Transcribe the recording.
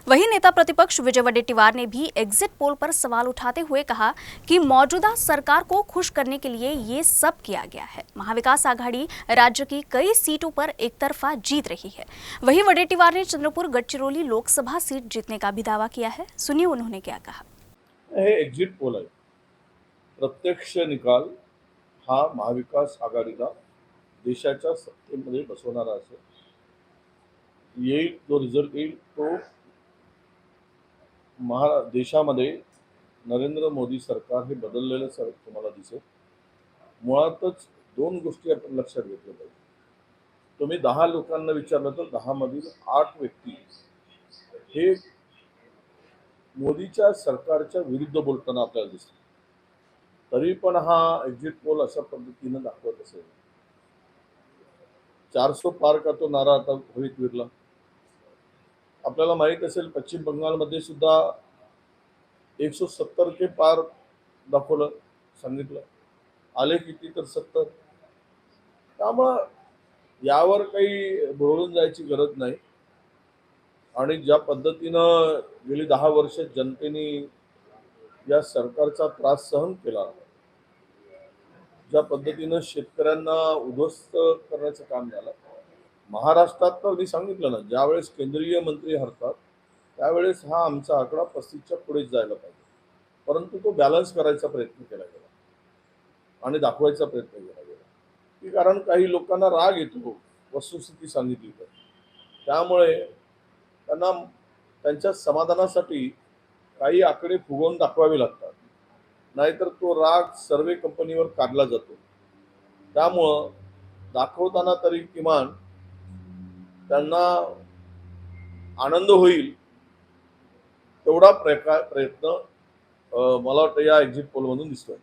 वहीं नेता प्रतिपक्ष विजय वडेट्टीवार ने भी एग्जिट पोल पर सवाल उठाते हुए कहा कि मौजूदा सरकार को खुश करने के लिए ये सब किया गया है। महाविकास आघाड़ी राज्य की कई सीटों पर एकतरफा जीत रही है। वहीं वडेट्टीवार ने चंद्रपुर गढ़चिरौली लोकसभा सीट जीतने का भी दावा किया है। सुनिए उन्होंने क्या कहा। हे एक्झिट पोल आहे। प्रत्यक्ष निकाल हा महाविकास आघाडीला देशाच्या सत्तेमध्ये बसवणारा असेल। येईल जो रिझल्ट येईल तो देशामध्ये नरेंद्र मोदी सरकार हे बदललेलं तुम्हाला दिसेल। मुळातच दोन गोष्टी आपण लक्षात घेतल्या पाहिजे। तुम्ही 10 लोकांना विचारलं तर 10 मधील 8 व्यक्ती हे मोदीच्या सरकारच्या विरुद्ध बोलताना आपल्याला दिसतात। तरी पण हा एक्झिट पोल अशा पद्धतीने दाखवत असेल। 400 पार का तो नारा आता हवेत विरला। आपल्याला माहित असेल पश्चिम बंगालमध्ये सुद्धा 170 के पार दाखवलं, सांगितलं। आले किती तर 70। त्यामुळे यावर काही बोलून जायची गरज नाही। आणि ज्या पद्धतीनं गेली 10 वर्ष जनतेने या सरकारचा त्रास सहन केला, ज्या पद्धतीनं शेतकऱ्यांना उद्ध्वस्त करण्याचं काम झालं, महाराष्ट्रात तर मी सांगितलं ना, ज्यावेळेस केंद्रीय मंत्री हरतात त्यावेळेस हा आमचा आकडा 35च्या पुढेच जायला पाहिजे। परंतु तो बॅलन्स करायचा प्रयत्न केला गेला आणि दाखवायचा प्रयत्न केला गेला की कारण काही लोकांना राग येतो वस्तुस्थिती सांगितली तर। त्यामुळे त्यांना त्यांच्या समाधानासाठी काही आकडे फुगवून दाखवावे लागतात, नाहीतर तो राग सर्वे कंपनीवर काढला जातो। त्यामुळं दाखवताना तरी किमान त्यांना आनंद होईल तेवढा प्रयत्न मला वाटतं या एक्झिट पोलमधून दिसतोय।